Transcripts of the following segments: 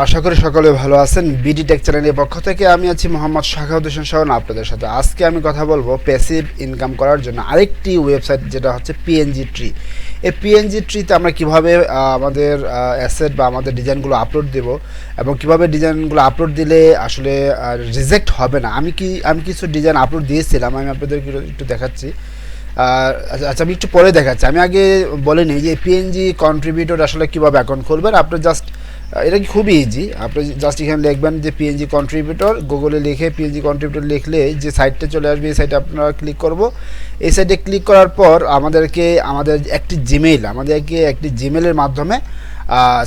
আশা করি সকলে ভালো আছেন। বিডি টেক চ্যানেলের পক্ষ থেকে আমি আছি মোহাম্মদ শাখাওয়াত হোসেন শাওন আপনাদের সাথে। আজকে আমি কথা বলবো প্যাসিভ ইনকাম করার জন্য আরেকটি ওয়েবসাইট, যেটা হচ্ছে পিএনজি ট্রি। এই পিএনজি ট্রিতে আমরা কিভাবে আমাদের অ্যাসেট বা আমাদের ডিজাইনগুলো আপলোড দেব এবং কিভাবে ডিজাইনগুলো আপলোড দিলে আসলে রিজেক্ট হবে না। আমি কিছু ডিজাইন আপলোড দিয়েছিলাম, আমি আপনাদের একটু দেখাচ্ছি। আচ্ছা, আমি একটু পরে দেখাচ্ছি। আমি আগে বলে নিই যে পিএনজি কন্ট্রিবিউটর আসলে কীভাবে অ্যাকাউন্ট খুলবেন। আপনি জাস্ট এটা কি খুবই ইজি। আপনি জাস্ট এখানে লিখবেন যে পিএনজি কন্ট্রিবিউটর, গুগলে লিখে পিএনজি কন্ট্রিবিউটর লিখলে যে সাইটটা চলে আসবে, এই সাইটে আপনারা ক্লিক করব। এই সাইটে ক্লিক করার পর আমাদের একটি জিমেলের মাধ্যমে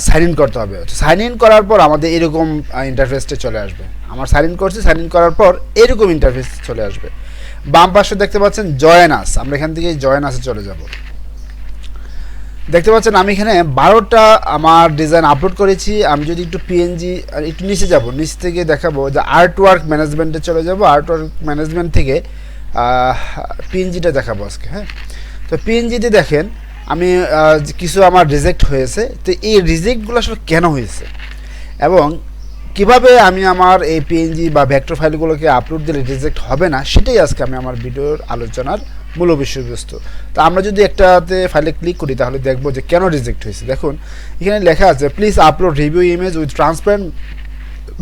সাইন ইন করতে হবে। সাইন ইন করার পর আমাদের এরকম ইন্টারফেসটা চলে আসবে। আমার সাইন ইন করছি, সাইন ইন করার পর এরকম ইন্টারফেস চলে আসবে। বাম পাশে দেখতে পাচ্ছেন জয়েন আস। আমরা এখান থেকে জয়েন আসে চলে যাব। দেখতে পাচ্ছেন আমি এখানে 12টা আমার ডিজাইন আপলোড করেছি। আমি যদি একটু পিএনজি একটু নিচে যাব, নিচ থেকে দেখাবো যে আর্ট ওয়ার্ক ম্যানেজমেন্টে চলে যাব। আর্ট ওয়ার্ক ম্যানেজমেন্ট থেকে পিএনজিটা দেখাবো আজকে। হ্যাঁ, তো পিএনজিতে দেখেন আমি কিছু আমার রিজেক্ট হয়েছে। তো এই রিজেক্টগুলো আসলে কেন হয়েছে এবং কিভাবে আমি আমার এই পিএনজি বা ভেক্টর ফাইলগুলোকে আপলোড দিলে রিজেক্ট হবে না, সেটাই আজকে আমি আমার ভিডিওর আলোচনার মূল বিষয়বস্তু। তো আমরা যদি একটাতে ফাইলে ক্লিক করি তাহলে দেখবো যে কেন রিজেক্ট হয়েছে। দেখুন এখানে লেখা আছে please upload review image with transparent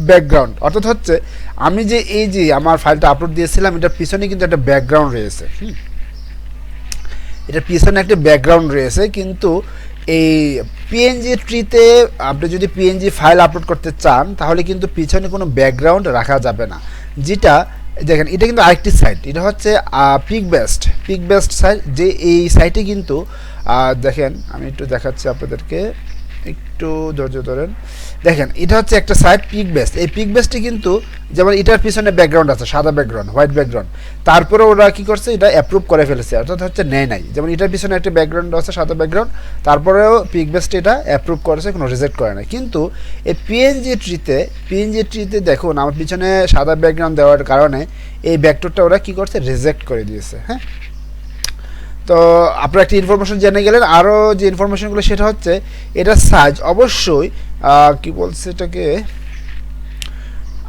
background. অর্থাৎ হচ্ছে আমি যে আমার ফাইলটা আপলোড দিয়েছিলাম, এটার পিছনে কিন্তু একটা ব্যাকগ্রাউন্ড রয়েছে। এটার পিছনে একটা ব্যাকগ্রাউন্ড রয়েছে, কিন্তু এই পিএনজি ট্রিতে আপনি যদি পিএনজি ফাইল আপলোড করতে চান তাহলে কিন্তু পিছনে কোনো ব্যাকগ্রাউন্ড রাখা যাবে না। যেটা দেখেন, এটা কিন্তু আরেকটি সাইট, এটা হচ্ছে পিক বেস্ট সাইট। যে এই সাইটে কিন্তু দেখেন আমি একটু দেখাচ্ছি আপনাদেরকে, একটু ধৈর্য ধরেন। দেখেন এটা হচ্ছে একটা সাইট পিক বেস্ট। এই পিক বেস্টে কিন্তু যেমন এটার পিছনে ব্যাকগ্রাউন্ড আছে, সাদা ব্যাকগ্রাউন্ড, হোয়াইট ব্যাকগ্রাউন্ড, তারপরে ওরা কী করছে, এটা অ্যাপ্রুভ করে ফেলেছে, অর্থাৎ হচ্ছে নেয় নাই। যেমন এটার পিছনে একটা ব্যাকগ্রাউন্ড আছে, সাদা ব্যাকগ্রাউন্ড, তারপরেও পিক বেস্ট এটা অ্যাপ্রুভ করেছে, কোনো রিজেক্ট করে না। কিন্তু এই পিএনজি ট্রিতে দেখুন আমার পিছনে সাদা ব্যাকগ্রাউন্ড দেওয়ার কারণে এই ভেক্টরটা ওরা কী করছে, রিজেক্ট করে দিয়েছে। হ্যাঁ, তো আপনারা একটি ইনফরমেশন জেনে গেলেন। আরও যে ইনফরমেশনগুলো সেটা হচ্ছে এটার সাইজ অবশ্যই কি বলছে এটাকে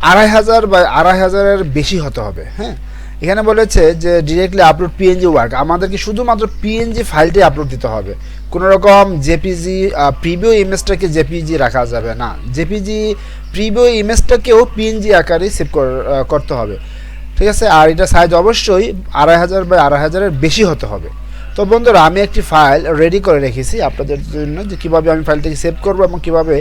2500 বা 2500-এর বেশি হতে হবে। হ্যাঁ, এখানে বলেছে যে ডিরেক্টলি আপলোড পিএনজি ওয়ার্ক, আমাদেরকে শুধুমাত্র পিএনজি ফাইলটি আপলোড দিতে হবে। কোনো রকম জেপিজি প্রিভিউ ইমেজটাকে জেপিজি রাখা যাবে না। জেপিজি প্রিভিউ ইমেজটাকেও পিএনজি আকারে সেভ করতে হবে। ঠিক আছে, আর এটা সাইজ অবশ্যই 2500 বা 2500-এর বেশি হতে হবে। তো বন্ধুরা, আমি একটি ফাইল রেডি করে রেখেছি আপনাদের জন্য, যে কীভাবে আমি ফাইলটাকে সেভ করবো এবং কীভাবে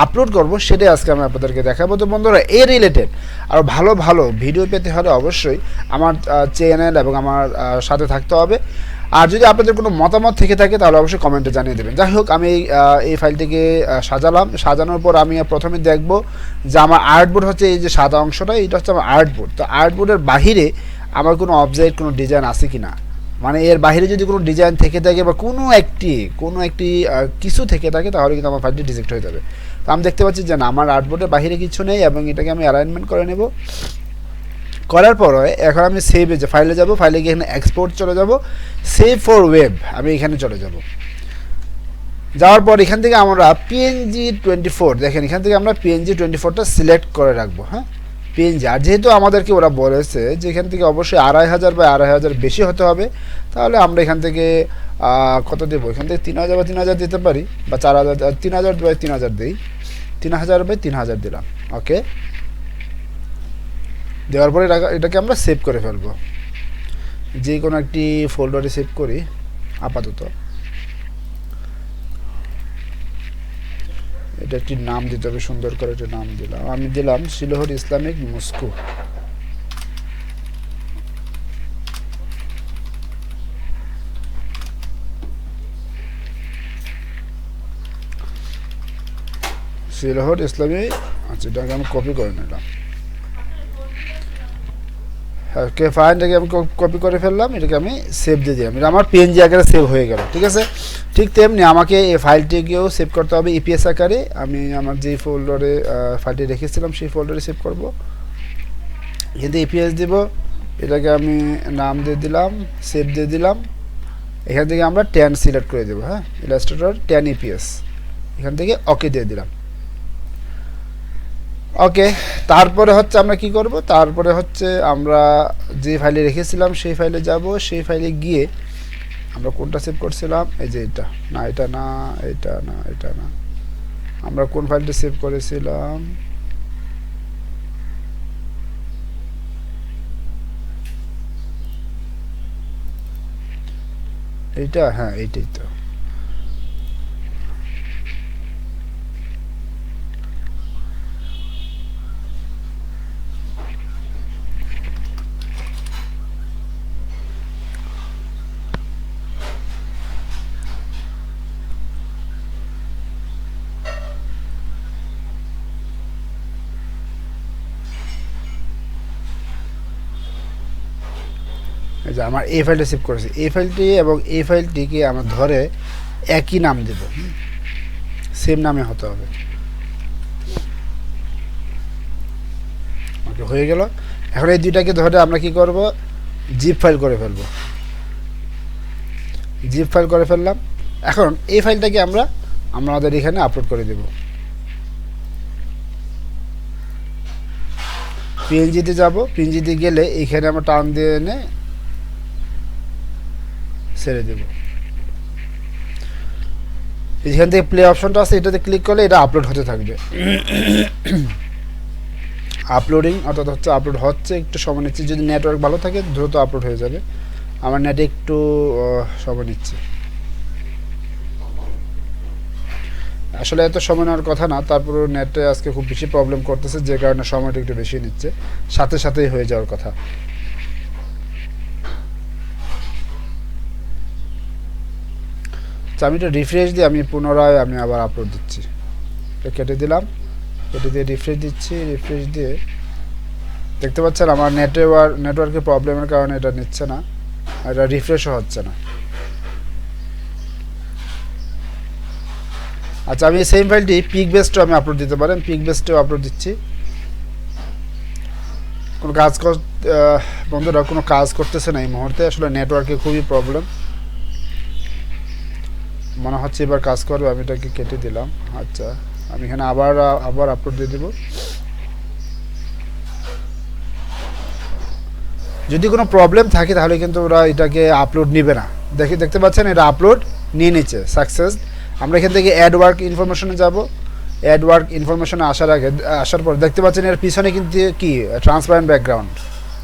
আপলোড করবো সেটাই আজকে আমি আপনাদেরকে দেখাবো। তো বন্ধুরা, এই রিলেটেড আরও ভালো ভালো ভিডিও পেতে হলে অবশ্যই আমার চ্যানেল এবং আমার সাথে থাকতে হবে। আর যদি আপনাদের কোনো মতামত থেকে থাকে তাহলে অবশ্যই কমেন্টে জানিয়ে দেবেন। যাই হোক, আমি এই ফাইলটিকে সাজানোর পর আমি প্রথমে দেখব যে আমার আর্টবোর্ড হচ্ছে এই যে সাদা অংশটা, এটা হচ্ছে আমার আর্টবোর্ড। তো আর্টবোর্ডের বাহিরে আমার কোনো অবজেক্ট, কোনো ডিজাইন আছে কি না, মানে এর বাইরে যদি কোনো ডিজাইন থেকে থাকে বা কোনো একটি কিছু থেকে থাকে তাহলে কিন্তু আমার ফাইলটি রিজেক্ট হয়ে যাবে। তো আমি দেখতে পাচ্ছি যে না, আমার আর্টবোর্ডের বাইরে কিছু নেই এবং এটাকে আমি অ্যালাইনমেন্ট করে নেব। করার পরে এখন আমি সেভে যে ফাইলে যাব, ফাইলে গিয়ে এখানে এক্সপোর্ট চলে যাব, সেভ ফর ওয়েব আমি এখানে চলে যাব। যাওয়ার পর এখান থেকে আমরা png24, দেখেন এখান থেকে আমরা png24টা সিলেক্ট করে রাখবো। হ্যাঁ, পিএনজি। আর যেহেতু আমাদেরকে ওরা বলেছে যে এখান থেকে অবশ্যই 2500 বা 2500 বেশি হতে হবে, তাহলে আমরা এখান থেকে কত দেবো, এখান থেকে 3000 বা 3000 দিতে পারি, বা 4000, 3000 বাই 3000 দিই, 3000 বাই 3000 দিলাম। ওকে, দেওয়ার পরে এটাকে আমরা সেভ করে ফেলবো, যে কোনো একটি ফোল্ডারে সেভ করি আপাতত। এটা একটি নাম দিতে হবে, সুন্দর করে একটা নাম দিলাম। আমি দিলাম সিলোহর ইসলামিক মস্কো। সিলোহর ইসলামী, আচ্ছা এটাকে আমি কপি করে নিলাম। ওকে ফাইন, এটাকে আমি কপি করে ফেললাম, এটাকে আমি সেভ দিয়ে দিলাম। এটা আমার পিএনজি আকারে সেভ হয়ে গেল। ঠিক আছে, ঠিক তেমনি আমাকে এই ফাইলটিকেও সেভ করতে হবে ইপিএস আকারে। আমি আমার যেই ফোল্ডারে ফাইলটি রেখেছিলাম সেই ফোল্ডারে সেভ করব। এখান থেকে ইপিএস দিব, এটাকে আমি নাম দিয়ে দিলাম, সেভ দিয়ে দিলাম। এখান থেকে আমরা 10 সিলেক্ট করে দেবো। হ্যাঁ, ইলাস্ট্রেটর 10 ইপিএস, এখান থেকে ওকে দিয়ে দিলাম। ওকে, তারপরে হচ্ছে আমরা কি করব, তারপরে হচ্ছে আমরা যে ফাইলে রেখেছিলাম সেই ফাইলে যাব। সেই ফাইলে গিয়ে আমরা কোনটা সেভ করছিলাম, এই যে এটা না, এটা না, এটা না, এটা না, আমরা কোন ফাইলটা সেভ করেছিলাম, এইটা, হ্যাঁ এইটাই তো। এই যে আমার এই ফাইলটা সেভ করেছি, এই ফাইলটি এবং এই ফাইলটিকে আমরা ধরে একই নাম দেব, সেম নামে হতে হবে। ওকে, হয়ে গেল। এখন এই দুইটাকে ধরে আমরা কি করব, জিপ ফাইল করে ফেলবো। জিপ ফাইল করে ফেললাম। এখন এই ফাইলটাকে আমরা আমাদের এখানে আপলোড করে দেব। পিএনজিতে যাব, পিএনজিতে গেলে এখানে আমরা টান দিয়ে এনে ছেড়ে দেব। এখান থেকে প্লে অপশনটা আছে, এটাতে ক্লিক করলে এটা আপলোড হতে থাকবে। আপলোডিং অর্থাৎ হচ্ছে আপলোড হচ্ছে, একটু সময় নিচ্ছে। যদি নেটওয়ার্ক ভালো থাকে দ্রুত আপলোড হয়ে যাবে। আমার নেটে একটু সময় নিচ্ছে, আসলে এত সময় নেওয়ার কথা না, তারপরে নেটে আজকে খুব বেশি প্রবলেম করতেছে, যে কারণে সময়টা একটু বেশি নিচ্ছে, সাথে সাথেই হয়ে যাওয়ার কথা। আমি এটা রিফ্রেশ দিয়ে আমি পুনরায় আমি আবার আপলোড দিচ্ছি। এটা কেটে দিলাম, কেটে দিয়ে রিফ্রেশ দিচ্ছি। রিফ্রেশ দিয়ে দেখতে পাচ্ছেন আমার নেটওয়ার্কের প্রবলেমের কারণে এটা নিচ্ছে না, এটা রিফ্রেশও হচ্ছে না। আচ্ছা, আমি সেম ফাইলটি পিক বেস্টও আমি আপলোড দিতে পারেন, পিক বেস্টেও আপলোড দিচ্ছি। কোনো কাজ বন্ধুরা কোনো কাজ করতেছে না এই মুহূর্তে, আসলে নেটওয়ার্কে খুবই প্রবলেম, মনে হচ্ছে এবার কাজ করবে। আমি এটাকে কেটে দিলাম। আচ্ছা, আমি এখানে আবার আপলোড দিয়ে দেব। যদি কোনো প্রবলেম থাকে তাহলে কিন্তু ওরা এটাকে আপলোড নেবে না। দেখতে পাচ্ছেন এটা আপলোড নিয়ে নিচ্ছে, সাকসেস। আমরা এখান থেকে অ্যাড ওয়ার্ক ইনফরমেশনে যাব। অ্যাড ওয়ার্ক ইনফরমেশনে আসার পর দেখতে পাচ্ছেন এর পিছনে কিন্তু কি ট্রান্সপারেন্ট ব্যাকগ্রাউন্ড।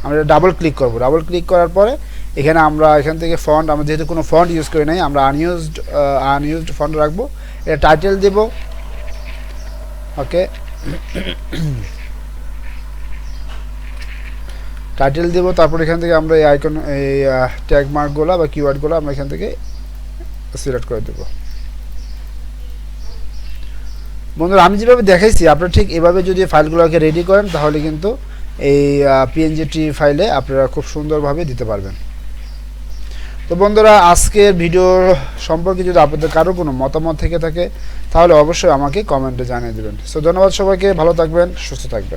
আমরা ডাবল ক্লিক করব। ডাবল ক্লিক করার পরে এখানে আমরা এখান থেকে ফন্ট, আমরা যেহেতু কোনো ফন্ট ইউজ করি নাই, আমরা আনইউজড ফন্ট রাখবো। এটা টাইটেল দেব। ওকে, টাইটেল দেব। তারপর এখান থেকে আমরা এই আইকন, এই ট্যাগ মার্কগুলো বা কিওয়ার্ডগুলো আমরা এখান থেকে সিলেক্ট করে দেব। বন্ধুরা, আমি যেভাবে দেখাইছি আপনারা ঠিক এভাবে যদি ফাইলগুলোকে রেডি করেন তাহলে কিন্তু এই pngtree ফাইলে আপনারা খুব সুন্দরভাবে দিতে পারবেন। তো বন্ধুরা, আজকের ভিডিও সম্পর্কে যদি আপনাদের কারো কোনো মতামত থেকে থাকে তাহলে অবশ্যই আমাকে কমেন্টে জানিয়ে দেবেন। সো ধন্যবাদ সবাইকে, ভালো থাকবেন, সুস্থ থাকবেন।